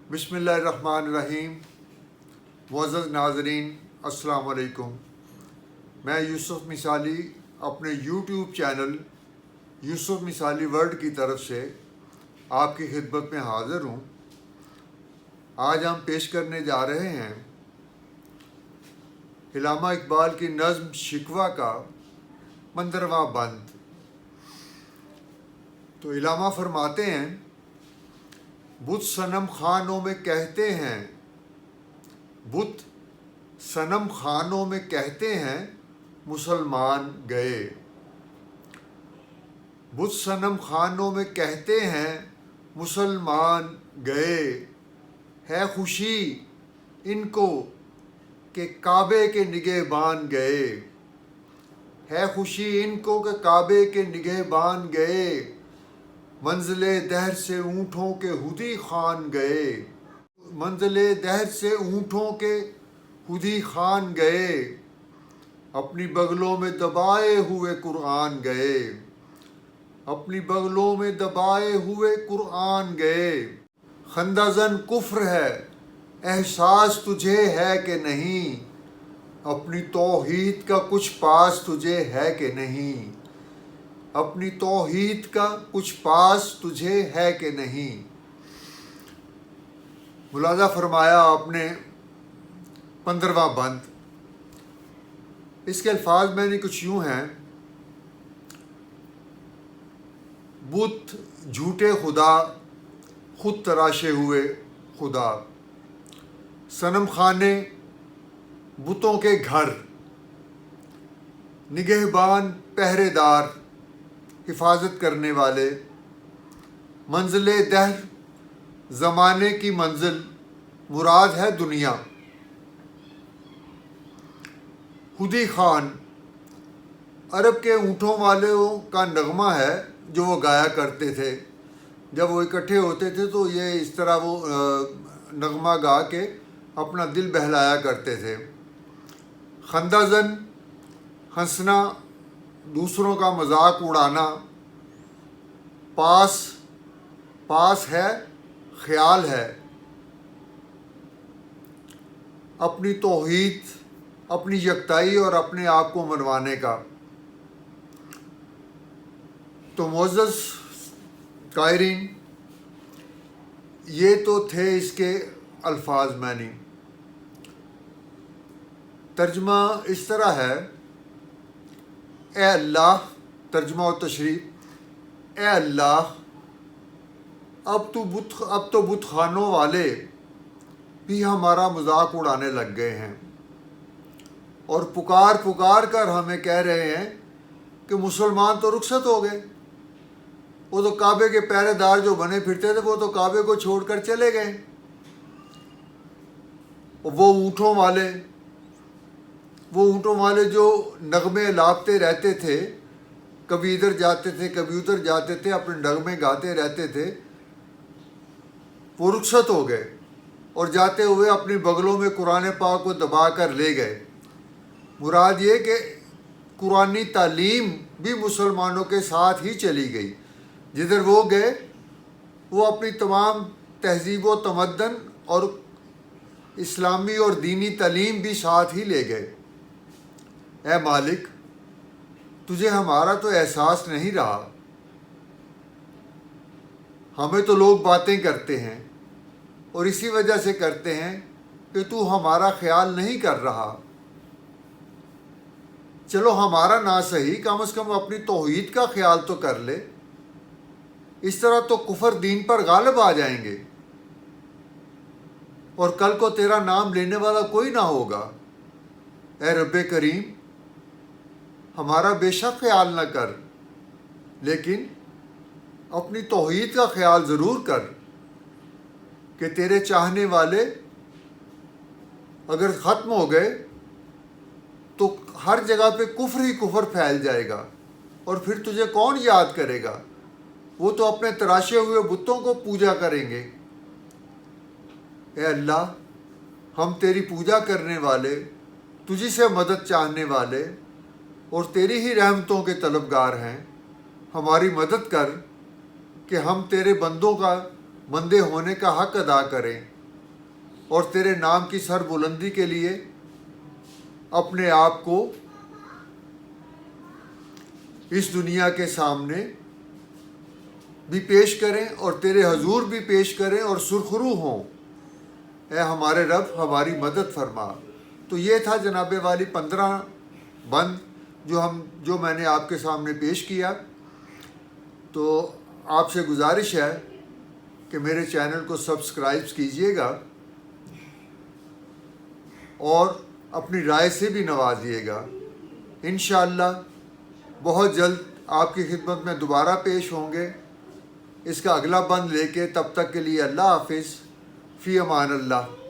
बिस्मिल्लाहिर्रहमानिर्रहीम। मुअज़्ज़ज़ नाज़रीन, अस्सलाम वालेकुम। मैं यूसुफ़ मिसाली अपने यूट्यूब चैनल यूसुफ़ मिसाली वर्ल्ड की तरफ से आपकी खिदमत में हाज़िर हूँ। आज हम पेश करने जा रहे हैं इल्लामा इकबाल की नज़्म शिकवा का 15वां बंद। तो इल्लामा फरमाते हैं, बुत सनम खानों में कहते हैं, बुत सनम खानों में कहते हैं मुसलमान गए। बुत सनम खानों में कहते हैं मुसलमान गए। है खुशी इनको कि काबे के निगहबान गए। है खुशी इनको कि काबे के निगहबान गए। मंजिले दहर से ऊँटों के हुदी खान गए। मंजिले दहर से ऊँटों के हुदी खान गए। अपनी बगलों में दबाए हुए कुरान गए। अपनी बगलों में दबाए हुए कुरान गए। खंदाजन कुफ्र है एहसास तुझे है कि नहीं। अपनी तौहीद का कुछ पास तुझे है कि नहीं। अपनी तौहीद का कुछ पास तुझे है कि नहीं। मुलाज़ा फरमाया आपने 15वां बंद। इसके अल्फाज मैंने कुछ यूँ हैं, बुत झूठे खुदा खुद तराशे हुए खुदा। सनम खाने बुतों के घर। निगहबान पहरेदार हिफाजत करने वाले। मंजिले दहर ज़माने की मंजिल मुराद है दुनिया। हुदी खान अरब के ऊँटों वालों का नगमा है जो वो गाया करते थे। जब वो इकट्ठे होते थे तो ये इस तरह वो नगमा गा के अपना दिल बहलाया करते थे। खंदाजन हंसना, दूसरों का मजाक उड़ाना। पास पास है ख्याल है। अपनी तौहीद, अपनी यकताई और अपने आप को मनवाने का। तो मुअज़्ज़ज़ कायरीन, ये तो थे इसके अल्फाज मानी। तर्जमा इस तरह है, ए अल्लाह, तर्जमा और तशरीह, ए अल्लाह, अब तो बुत खानों वाले भी हमारा मजाक उड़ाने लग गए हैं और पुकार पुकार कर हमें कह रहे हैं कि मुसलमान तो रुखसत हो गए। वो तो काबे के पहरेदार जो बने फिरते थे वो तो काबे को छोड़कर चले गए। वो ऊँटों वाले जो नगमे लापते रहते थे, कभी इधर जाते थे कभी उधर जाते थे, अपने नगमे गाते रहते थे, वो रुखसत हो गए और जाते हुए अपनी बगलों में कुरान पाक को दबा कर ले गए। मुराद ये कि कुरानी तालीम भी मुसलमानों के साथ ही चली गई। जिधर वो गए वो अपनी तमाम तहजीब व तमद्दन और इस्लामी और दीनी तालीम भी साथ ही ले गए। ऐ मालिक, तुझे हमारा तो एहसास नहीं रहा। हमें तो लोग बातें करते हैं और इसी वजह से करते हैं कि तू हमारा ख्याल नहीं कर रहा। चलो हमारा ना सही, कम से कम अपनी तौहीद का ख्याल तो कर ले। इस तरह तो कुफर दीन पर गालिब आ जाएंगे और कल को तेरा नाम लेने वाला कोई ना होगा। ऐ रब्बे करीम, हमारा बेशक ख्याल न कर, लेकिन अपनी तौहीद का ख्याल ज़रूर कर कि तेरे चाहने वाले अगर ख़त्म हो गए तो हर जगह पे कुफ्र ही कुफ्र फैल जाएगा और फिर तुझे कौन याद करेगा। वो तो अपने तराशे हुए बुतों को पूजा करेंगे। ए अल्लाह, हम तेरी पूजा करने वाले, तुझी से मदद चाहने वाले और तेरी ही रहमतों के तलबगार हैं। हमारी मदद कर कि हम तेरे बंदों का बंदे होने का हक़ अदा करें اور تیرے نام کی سر بلندی کے لیے اپنے آپ کو اس دنیا کے سامنے بھی پیش کریں اور تیرے حضور بھی پیش کریں اور سرخرو ہوں۔ اے ہمارے رب ہماری مدد فرما۔ تو یہ تھا جناب والی 15 بند جو میں نے آپ کے سامنے پیش کیا۔ تو آپ سے گزارش ہے کہ میرے چینل کو سبسکرائب کیجئے گا اور اپنی رائے سے بھی نوازیے گا۔ انشاءاللہ بہت جلد آپ کی خدمت میں دوبارہ پیش ہوں گے اس کا اگلا بند لے کے۔ تب تک کے لیے اللہ حافظ، فی امان اللہ۔